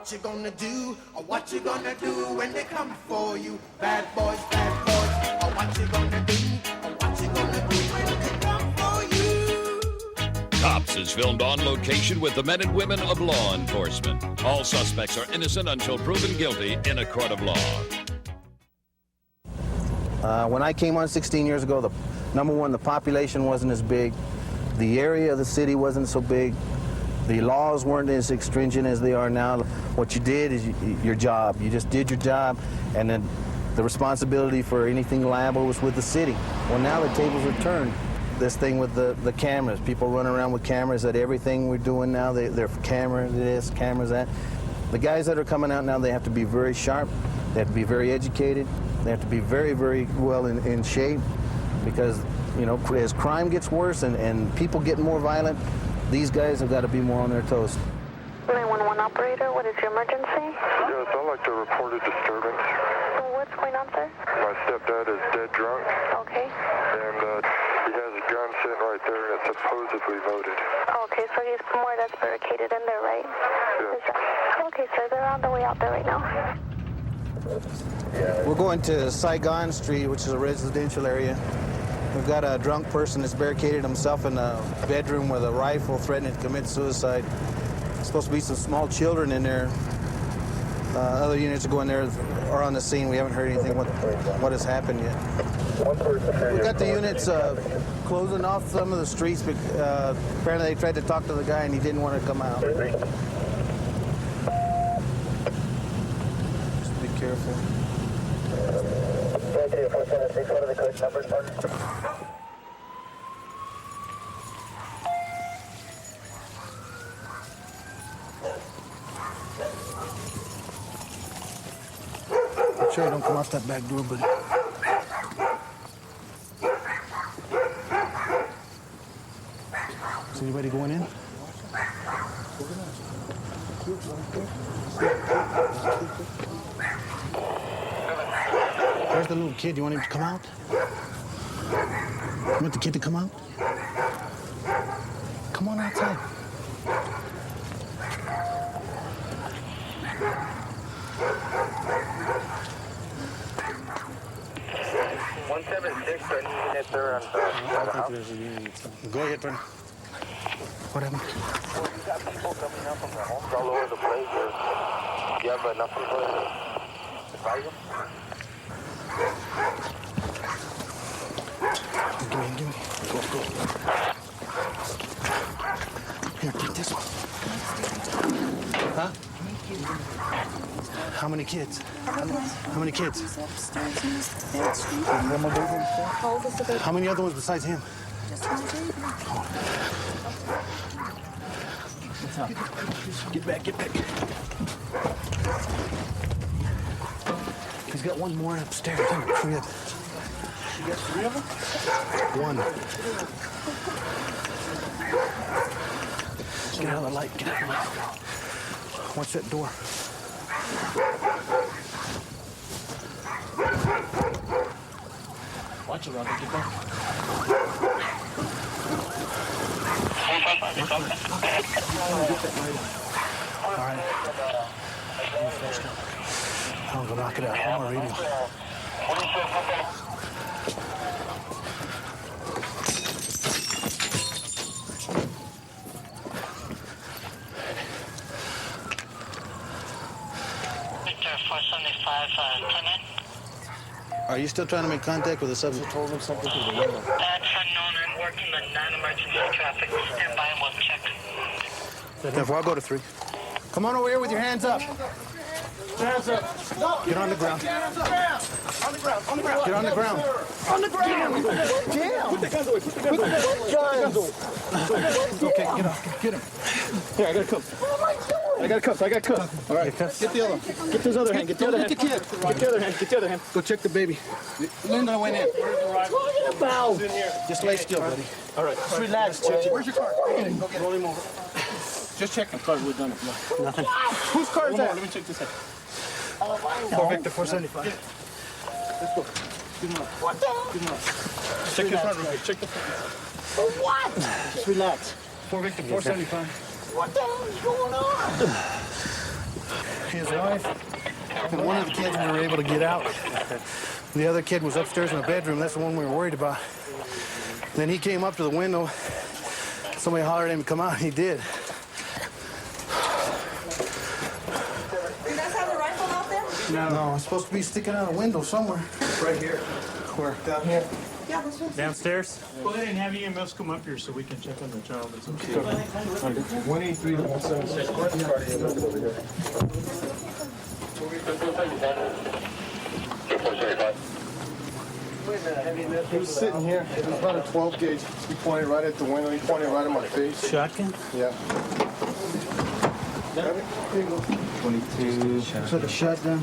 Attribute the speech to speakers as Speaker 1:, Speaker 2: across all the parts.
Speaker 1: what you gonna do? Or what you gonna do when they come for you? Bad boys, or what you gonna do? Or what you gonna do when they come for you?
Speaker 2: Cops is filmed on location with the men and women of law enforcement. All suspects are innocent until proven guilty in a court of law.
Speaker 3: When I came on 16 years ago, number one, the population wasn't as big. The area of the city wasn't so big. The laws weren't as stringent as they are now. What you did is your job. You just did your job, and then the responsibility for anything liable was with the city. Well, now the tables are turned. This thing with the cameras, people run around with cameras at everything we're doing now. They're cameras this, cameras that. The guys that are coming out now, they have to be very sharp. They have to be very educated. They have to be very, very well in shape, because, you know, as crime gets worse and people get more violent, these guys have got to be more on their toes.
Speaker 4: 911 operator, what is your emergency?
Speaker 5: Yes, I'd like to report a disturbance.
Speaker 4: What's going on, sir?
Speaker 5: My stepdad is dead drunk.
Speaker 4: Okay.
Speaker 5: And he has a gun sitting right there, and it's supposedly loaded.
Speaker 4: Okay, so he's more or less barricaded in there, right?
Speaker 5: Yes.
Speaker 4: Okay, sir, they're on the way out there right now.
Speaker 3: We're going to Saigon Street, which is a residential area. We've got a drunk person that's barricaded himself in a bedroom with a rifle, threatening to commit suicide. There's supposed to be some small children in there. Other units are going there, are on the scene. We haven't heard anything what has happened yet. We've got the units closing off some of the streets. Apparently they tried to talk to the guy and he didn't want to come out. Just be careful. Make sure you don't come out that back door, buddy. Is anybody going in? Where's the little kid? You want him to come out? You want the kid to come out? Come on outside.
Speaker 5: 176, I need to hit there on the house.
Speaker 3: Go ahead, Tony. What happened?
Speaker 5: Well, you got people coming up from their homes all over the place. Do you have enough people to advise them?
Speaker 3: Give me. Go. Here, take this one. Huh? How many kids? How many kids? How many other ones besides him?
Speaker 6: Just one baby.
Speaker 3: Get back. He's got one more upstairs in the crib.
Speaker 5: You got 3 of them?
Speaker 3: One. Get out of the light. Watch that door.
Speaker 7: Watch it, Roger. Get back.
Speaker 3: All right. I'm gonna knock it out. I'm on radio. Are you still trying to make contact with the subject?
Speaker 7: Told him something through the window.
Speaker 8: That's unknown. I'm working on non-emergency traffic. Stand by and we'll check.
Speaker 3: Therefore, I'll go to 3. Come on over here with your hands up.
Speaker 7: Hands up.
Speaker 3: Get on the ground.
Speaker 7: Hands up. On the ground.
Speaker 3: Get on the ground.
Speaker 7: On the ground. Damn. Put the guns away. Put the guns away.
Speaker 3: Okay, get up. Get him.
Speaker 7: Here, I got a cuff. I got cuffs. All right. Get the other. Get this other hand. Get the other hand. Get the other hand.
Speaker 3: Go check the baby.
Speaker 7: Linda went in. Where's the rifle? What are you talking about? In here.
Speaker 3: Just lay still, buddy.
Speaker 7: All right. Just relax. Where's your car? Go get it. Roll him over. Just check him. Car's done.
Speaker 3: Nothing.
Speaker 7: Whose car is that? Let me check this out.
Speaker 3: 4 Victor 475.
Speaker 7: Let's go. Give him up. What the hell? Give him up. Check the front room. Check the front.
Speaker 6: For what?
Speaker 7: Just relax. 4 Victor 475.
Speaker 6: What the hell is going on?
Speaker 3: his wife, and one of the kids we were able to get out. The other kid was upstairs in the bedroom. That's the one we were worried about. Then he came up to the window. Somebody hollered at him to come out, and he did.
Speaker 6: You guys have a rifle out there?
Speaker 3: No, it's supposed to be sticking out a window somewhere. Right here. Where? Down here.
Speaker 6: Yeah, this one's
Speaker 9: Downstairs? Well, they didn't have EMS come up here so we can check on the child. It's okay.
Speaker 7: 183 to 176. He was sitting here. It was about a 12 gauge. He pointed right at the window. He pointed right at my face.
Speaker 9: Shotgun?
Speaker 7: Yeah.
Speaker 3: 22. It's like a shotgun. I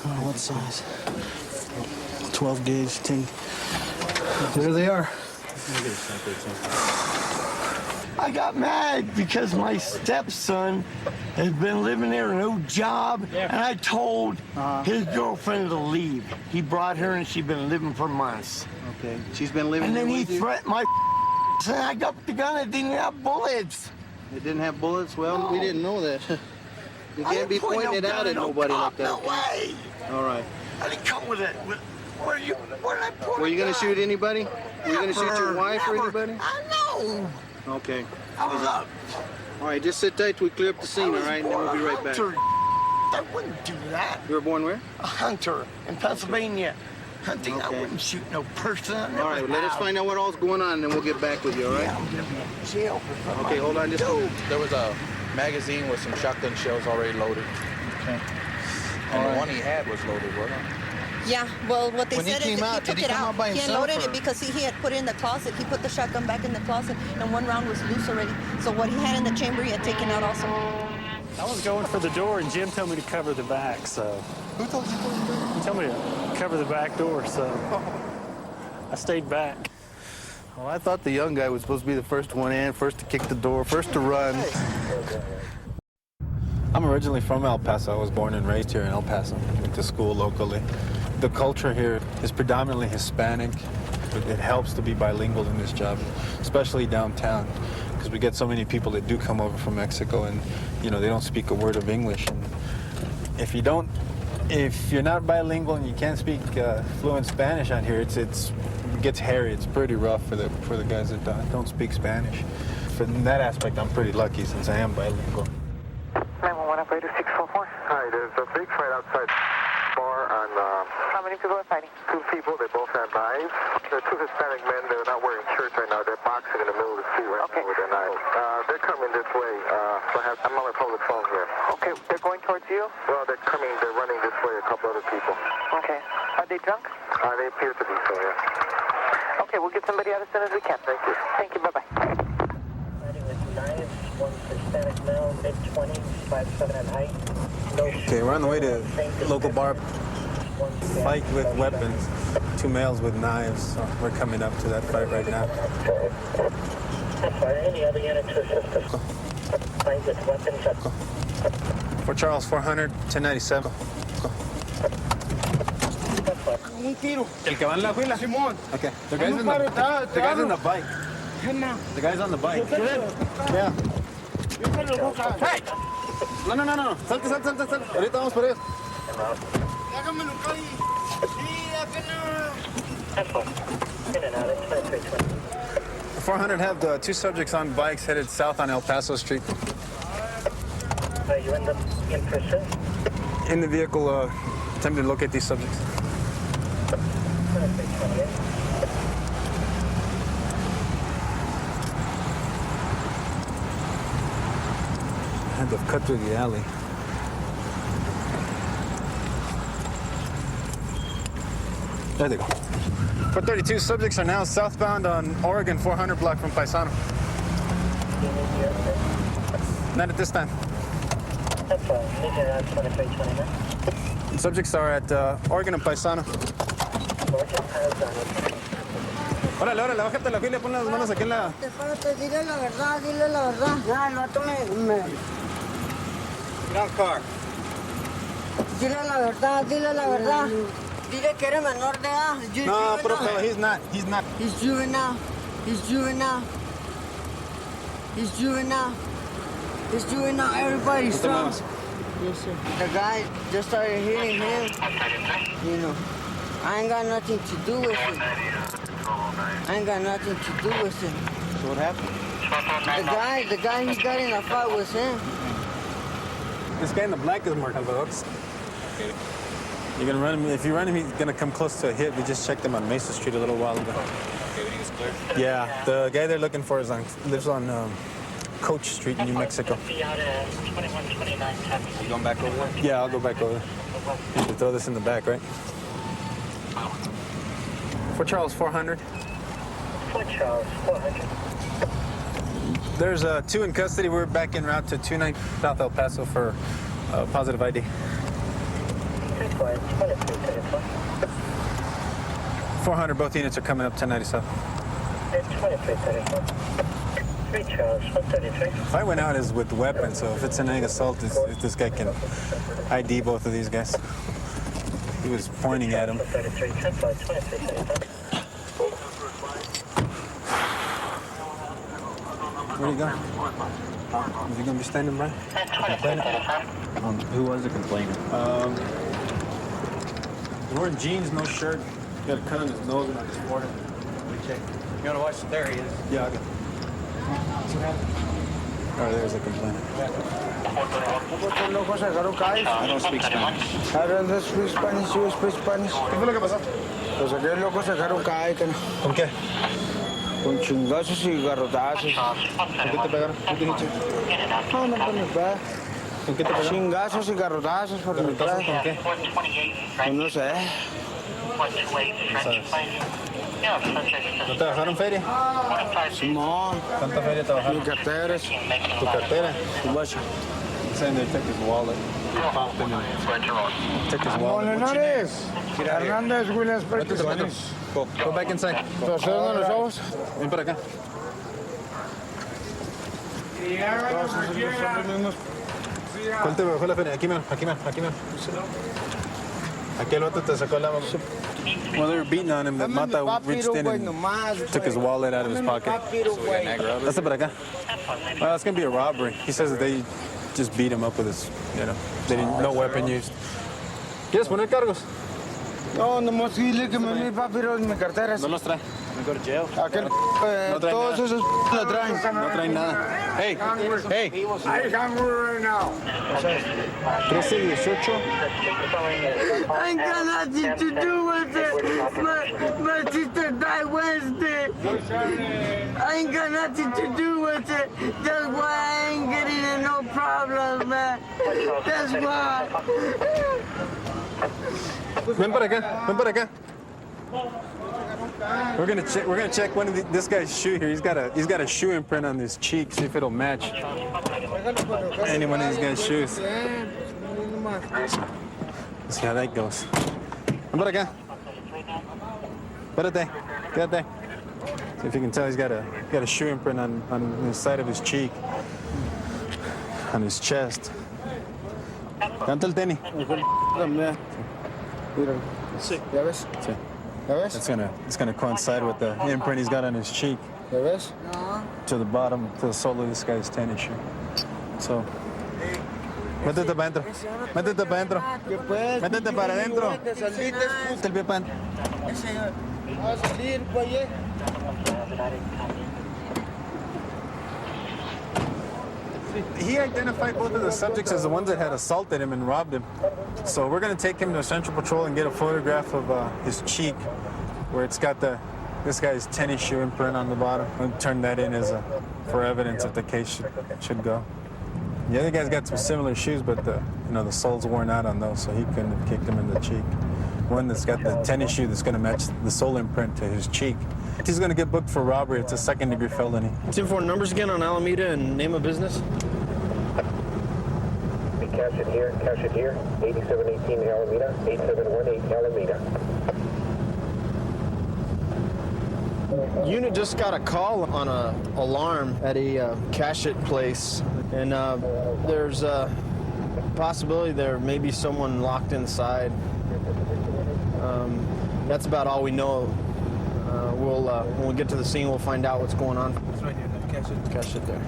Speaker 3: don't know what size. 12 gauge, 10. There they are.
Speaker 10: I got mad because my stepson has been living there, no job, and I told his girlfriend to leave. He brought her, and she's been living for months.
Speaker 3: Okay. She's been living
Speaker 10: And
Speaker 3: there
Speaker 10: then he
Speaker 3: with you?
Speaker 10: threatened my and I got the gun. It didn't have bullets.
Speaker 3: It didn't have bullets? Well,
Speaker 10: No.
Speaker 3: we didn't know that. You
Speaker 10: I
Speaker 3: can't be
Speaker 10: didn't point
Speaker 3: pointing
Speaker 10: no
Speaker 3: it out
Speaker 10: gun
Speaker 3: at
Speaker 10: no
Speaker 3: nobody
Speaker 10: cop,
Speaker 3: like that.
Speaker 10: No way.
Speaker 3: All right.
Speaker 10: I didn't come with it. Where did I point
Speaker 3: Were you going
Speaker 10: a
Speaker 3: to
Speaker 10: gun?
Speaker 3: shoot anybody? Were you going to shoot your
Speaker 10: Never,
Speaker 3: wife or
Speaker 10: never.
Speaker 3: anybody?
Speaker 10: I know.
Speaker 3: Okay.
Speaker 10: I was up.
Speaker 3: All right, just sit tight till we clear up the scene, all right? And then we'll be right back.
Speaker 10: I wouldn't do that.
Speaker 3: You were born where?
Speaker 10: A hunter in Pennsylvania. Hunting, I
Speaker 3: Okay.
Speaker 10: wouldn't shoot no person. I
Speaker 3: All
Speaker 10: never
Speaker 3: right, let us
Speaker 10: have.
Speaker 3: find out what all's going on, and then we'll get back with you, all right?
Speaker 10: Yeah, I'm gonna be in jail for something.
Speaker 3: Okay, hold on just a minute.
Speaker 11: There was a magazine with some shotgun shells already loaded.
Speaker 3: Okay.
Speaker 11: And the one he had was loaded, wasn't it?
Speaker 6: Yeah, well, what they
Speaker 3: When he
Speaker 6: said is
Speaker 3: came
Speaker 6: that
Speaker 3: out,
Speaker 6: he
Speaker 3: did
Speaker 6: took
Speaker 3: he
Speaker 6: it
Speaker 3: come
Speaker 6: out.
Speaker 3: out by
Speaker 6: He
Speaker 3: himself,
Speaker 6: unloaded
Speaker 3: or-
Speaker 6: it because he had put it in the closet. He put the shotgun back in the closet, and one round was loose already. So what he had in the chamber, he had taken out also.
Speaker 9: I was going for the door and Jim told me to cover the back, so.
Speaker 3: Who told you to do that?
Speaker 9: He told me to cover the back door, so I stayed back.
Speaker 3: Well, I thought the young guy was supposed to be the first one in, first to kick the door, first to run.
Speaker 12: I'm originally from El Paso. I was born and raised here in El Paso. Went to school locally. The culture here is predominantly Hispanic. It helps to be bilingual in this job, especially downtown, because we get so many people that do come over from Mexico, and you know they don't speak a word of English. And if you're not bilingual and you can't speak fluent Spanish on here, it gets hairy. It's pretty rough for the guys that don't speak Spanish. From that aspect, I'm pretty lucky since I am bilingual.
Speaker 5: 911 operator 644. Hi, there's a big fight outside bar on... How many people are fighting? 2 people. They both have knives. They're 2 Hispanic men. They're not wearing shirts right now. They're boxing in the middle of the street right now with their knives. They're coming this way. So I'm on my public phone here. Okay, they're going towards you? Well, they're running this way, a couple other people. Okay. Are they drunk? They appear to be so, yeah. Okay, we'll get somebody out as soon as we can. Thank you. Thank you, bye-bye.
Speaker 8: One Hispanic male, mid-20s, 5'7" at height.
Speaker 12: Okay, we're on the way to local bar. Fight with weapons. 2 males with knives. So we're coming up to that fight right now.
Speaker 8: Any other unit to assist us? Fight with weapons.
Speaker 12: Fort Charles 400, 1097.
Speaker 10: Un tiro.
Speaker 12: El que va en la fila?
Speaker 10: Simón.
Speaker 12: Okay, the guy's on the bike. The guy's on the bike. Yeah. Hey! No. Salte. Ahorita vamos por ellos.
Speaker 10: Déjamelo caer.
Speaker 8: In and out, it's 2320.
Speaker 12: 400 have 2 subjects on bikes headed south on El Paso Street.
Speaker 8: You end up in pursuit?
Speaker 12: In the vehicle, attempting to locate these subjects.
Speaker 8: 2328.
Speaker 12: Had to cut through the alley. There they go. 432 subjects are now southbound on Oregon 400 block from Paisano. Not at this time.
Speaker 8: That's fine. Leave it at 2329.
Speaker 12: Subjects are at Oregon and Paisano. Órale, bájate la fila y pon las manos aquí en la...
Speaker 6: Espérate, dile la verdad. Ya, el vato me...
Speaker 12: Ground car.
Speaker 6: Dile la verdad. Dile que eres menor de edad.
Speaker 12: No, pero he's not.
Speaker 6: He's juvenile. Everybody's
Speaker 12: No te
Speaker 6: from.
Speaker 12: muevas.
Speaker 10: Yes, sir.
Speaker 13: The guy just started hitting him. You know, I ain't got nothing to do with it. I ain't got nothing to do with it.
Speaker 3: So what happened?
Speaker 13: The guy he got in a fight was him.
Speaker 12: This guy in the black is marked on the hooks. You're gonna run him. If you run him, he's gonna come close to a hit. We just checked him on Mesa Street a little while ago. Yeah, the guy they're looking for lives on Coach Street in New Mexico.
Speaker 8: You
Speaker 11: going back over there?
Speaker 12: Yeah, I'll go back over there. You should throw this in the back, right? Fort Charles 400.
Speaker 8: Fort Charles 400.
Speaker 12: There's two in custody. We're back en route to 29 South El Paso for positive ID. 400, both units are coming up 1090 South.
Speaker 8: 2334. 3 Charles 133.
Speaker 12: If I went out is with weapons, so if it's an egg assault, if this guy can ID both of these guys. He was pointing at him.
Speaker 8: 33, 10-5, 2335.
Speaker 12: Where'd he go? Is he gonna be standing by?
Speaker 11: Who was the complainant?
Speaker 12: He's wearing jeans, no shirt. He got a cut on his nose and on his forehead.
Speaker 11: Let me check. You wanna watch? There he is.
Speaker 12: Yeah, okay. Oh, there's a complainant.
Speaker 11: I don't speak Spanish.
Speaker 10: I don't speak Spanish. You speak Spanish.
Speaker 12: ¿Qué fue lo que pasó?
Speaker 10: Pues aquellos locos sacaron caicas.
Speaker 12: ¿Con qué?
Speaker 10: Con chingazos y garrotazos.
Speaker 12: ¿Con qué te pegaron? ¿Qué te hiciste?
Speaker 10: No, no por mi paz.
Speaker 12: ¿Con qué te pegaron?
Speaker 10: Chingazos y garrotazos por mi paz.
Speaker 12: ¿Con qué?
Speaker 10: Pues no sé.
Speaker 12: ¿No te bajaron feria?
Speaker 10: Simón.
Speaker 12: ¿Cuánta feria te bajaron?
Speaker 10: Mi cartera.
Speaker 12: ¿Tu cartera?
Speaker 10: Tu bacha.
Speaker 12: He's saying they took his wallet. Popped him and took his wallet.
Speaker 10: Molenares. Hernández, Williams,
Speaker 12: Vete, vete. Go back inside.
Speaker 10: Torcieron los ojos.
Speaker 12: Ven para acá. ¿Cuál te bajó la feria? Aquí, mira, aquí, mira, aquí, mira. Aquel otro te sacó la... Well, they were beating on him. The mata reached in and took his wallet out of his pocket. That's para acá. Well, it's going to be a robbery. He says that they just beat him up with his, you know, they didn't, no weapon used. ¿Quieres poner cargos?
Speaker 10: No, nomás dile que mi papi mi cartera.
Speaker 12: No los trae.
Speaker 10: Aquel,
Speaker 12: No trae
Speaker 10: todos
Speaker 12: nada.
Speaker 10: esos lo traen.
Speaker 12: No traen nada. Hey, hey.
Speaker 10: I hungry right now.
Speaker 12: 1318.
Speaker 13: I ain't got nothing to do with it. My sister died Wednesday. I ain't got nothing to do with it. That's why I ain't getting in no problem, man. That's why.
Speaker 12: Ven para acá. Ven para acá. We're gonna check one of this guy's shoe here. He's got a shoe imprint on his cheek. See if it'll match any one of these guys' shoes. Let's see how that goes. Ven para acá. Espérate. Quédate. See if you can tell he's got a shoe imprint on the side of his cheek, on his chest. Canta el tenis.
Speaker 10: Sí. ¿Ya ves?
Speaker 12: Sí.
Speaker 10: ¿Ya ves?
Speaker 12: It's gonna coincide with the imprint he's got on his cheek.
Speaker 10: ¿Ya ves?
Speaker 12: To the bottom, to the sole of this guy's tennis shoe. So, métete para adentro. Métete para adentro. Métete para adentro. Métete el pie para adentro.
Speaker 10: Va a salir, güey.
Speaker 12: He identified both of the subjects as the ones that had assaulted him and robbed him. So we're going to take him to Central Patrol and get a photograph of his cheek where it's got this guy's tennis shoe imprint on the bottom and turn that in as for evidence that the case should go. The other guy's got some similar shoes, but the sole's worn out on those, so he couldn't have kicked him in the cheek. One that's got the tennis shoe that's going to match the sole imprint to his cheek. He's going to get booked for robbery. It's a second-degree felony.
Speaker 14: 2-4 numbers again on Alameda and name of business.
Speaker 5: Cash it here, 8718 Alameda, 8718 Alameda.
Speaker 14: Unit just got a call on an alarm at a cash it place, and there's a possibility there may be someone locked inside. That's about all we know. When we get to the scene, we'll find out what's going on.
Speaker 11: It's right here. Cash it.
Speaker 14: Cash it there.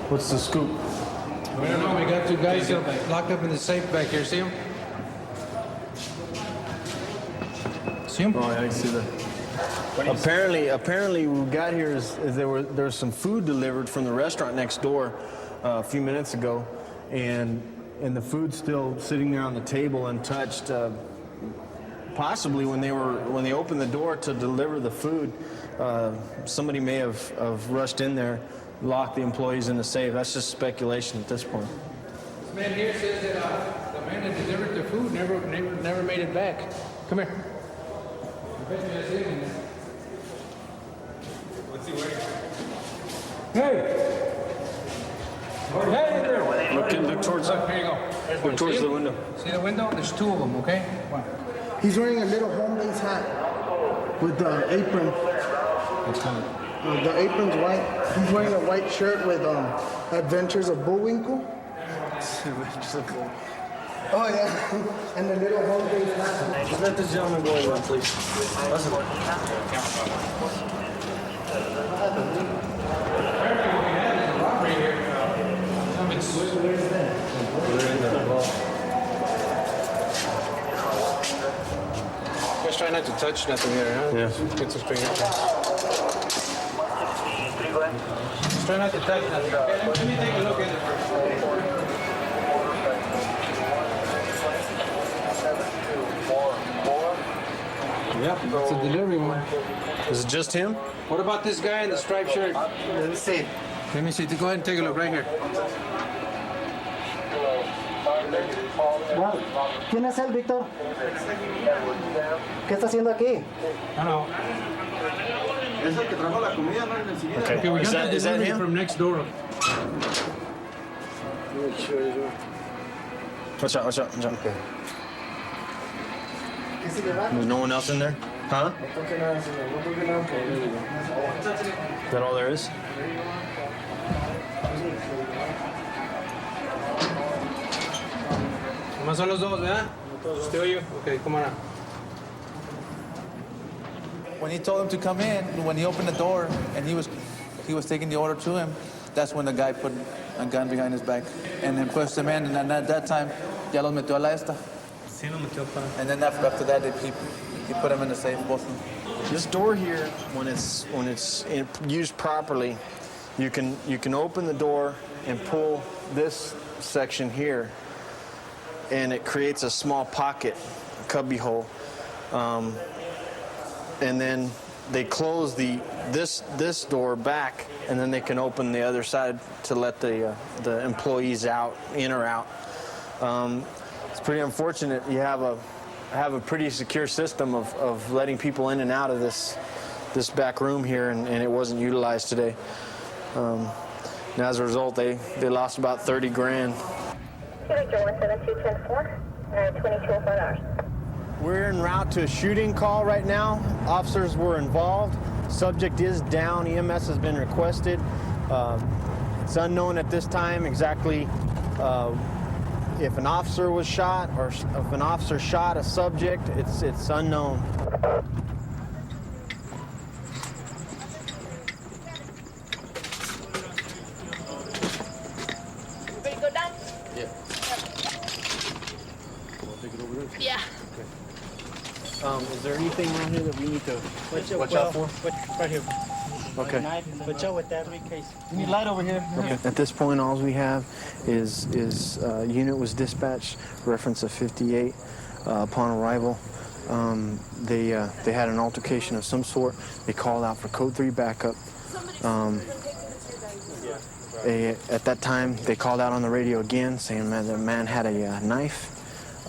Speaker 3: What's the scoop?
Speaker 15: I don't know. We got two guys locked up in the safe back here. See them? See them?
Speaker 3: Oh, yeah, I see that.
Speaker 14: Apparently, what we got here is there was some food delivered from the restaurant next door a few minutes ago, and the food's still sitting there on the table untouched. Possibly when they opened the door to deliver the food, somebody may have rushed in there, locked the employees in the safe. That's just speculation at this point.
Speaker 15: This man here says that the man that delivered the food never made it back. Come here. I bet you that's him in there. What's he wearing? Hey! Hey there!
Speaker 3: Look towards
Speaker 15: Here you go.
Speaker 3: Look towards the window.
Speaker 15: See the window? There's two of them, okay? One.
Speaker 16: He's wearing a little homeless hat with the apron.
Speaker 3: What's coming?
Speaker 16: The apron's white. He's wearing a white shirt with Adventures of Bullwinkle. Oh yeah, and the little homeless hat.
Speaker 14: Just let this gentleman go in, please.
Speaker 15: Just try not to touch nothing here, huh?
Speaker 3: Yeah.
Speaker 15: Get some straight up. Just try not to touch nothing. Okay, let me take a look at it first. Yep, it's a delivery one.
Speaker 14: Is it just him?
Speaker 15: What about this guy in the striped shirt?
Speaker 16: Let me see.
Speaker 15: Let me see. Go ahead and take a look right here.
Speaker 16: ¿Quién es él, Víctor? ¿Qué está haciendo aquí?
Speaker 15: I know.
Speaker 14: Okay,
Speaker 15: We got
Speaker 14: is that him?
Speaker 15: from next door.
Speaker 14: Watch out, watch out, watch out. Okay. There's no one else in there? Huh? Is that all there is?
Speaker 15: Nomás son los dos, ¿verdad? Still you? Okay, come on out.
Speaker 11: When he told him to come in, when he opened the door and he was taking the order to him, that's when the guy put a gun behind his back and then pushed him in. And then at that time, ya los metió a la esta. And then after that, he put him in the safe, both of them.
Speaker 14: This door here, when it's used properly, you can open the door and pull this section here, and it creates a small pocket, a cubby hole, and then they close this door back, and then they can open the other side to let the employees out, in or out. It's pretty unfortunate. You have a pretty secure system of letting people in and out of this back room here, and it wasn't utilized today. And as a result, they lost about 30 grand. We're en route to a shooting call right now. Officers were involved. Subject is down. EMS has been requested. It's unknown at this time exactly if an officer was shot or if an officer shot a subject. It's unknown.
Speaker 17: Ready to go down?
Speaker 14: Yeah.
Speaker 17: Yeah.
Speaker 14: Is there anything around here that we need to watch out for?
Speaker 9: Right here.
Speaker 14: Okay.
Speaker 9: Watch out with that case. You need light over here.
Speaker 14: Okay. At this point, all we have is unit was dispatched, reference of 58. Upon arrival, they had an altercation of some sort. They called out for code 3 backup. At that time, they called out on the radio again, saying that the man had a knife.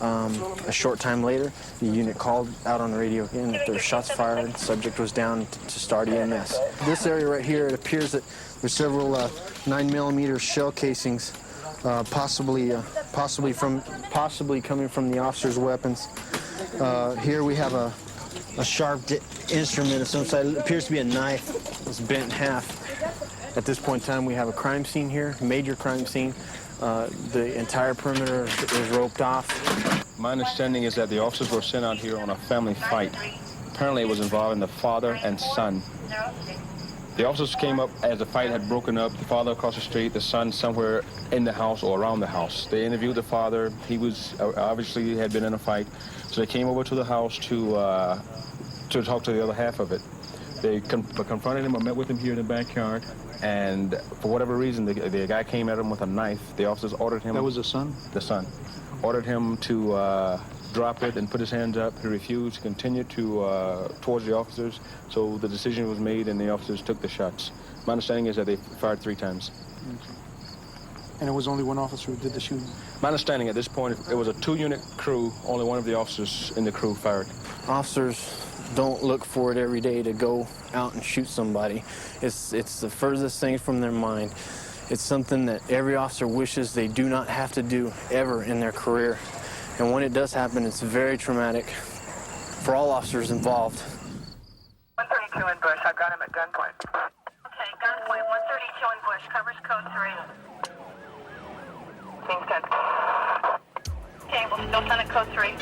Speaker 14: A short time later, the unit called out on the radio again that there were shots fired. Subject was down to start EMS. This area right here, it appears that there's several 9mm shell casings, possibly coming from the officer's weapons. Here we have a sharp instrument of some sort. It appears to be a knife. It's bent in half. At this point in time, we have a crime scene here, major crime scene. The entire perimeter is roped off.
Speaker 18: My understanding is that the officers were sent out here on a family fight. Apparently it was involving the father and son. The officers came up as the fight had broken up, the father across the street, the son somewhere in the house or around the house. They interviewed the father. He was obviously had been in a fight, so they came over to the house to talk to the other half of it. They confronted him or met with him here in the backyard, and for whatever reason, the guy came at him with a knife. The officers ordered him...
Speaker 7: That was the son?
Speaker 18: The son. Ordered him to drop it and put his hands up. He refused to continue towards the officers, so the decision was made and the officers took the shots. My understanding is that they fired 3 times.
Speaker 7: Okay. And it was only one officer who did the shooting?
Speaker 18: My understanding at this point, it was a 2-unit crew. Only one of the officers in the crew fired.
Speaker 14: Officers don't look for it every day to go out and shoot somebody. It's the furthest thing from their mind. It's something that every officer wishes they do not have to do ever in their career. And when it does happen, it's very traumatic for all officers involved.
Speaker 5: 132 in Bush. I've got him at gunpoint.
Speaker 8: Okay, gunpoint 132 in Bush. Covers code 3.
Speaker 5: Team 10.
Speaker 8: Okay, we'll still send it code 3.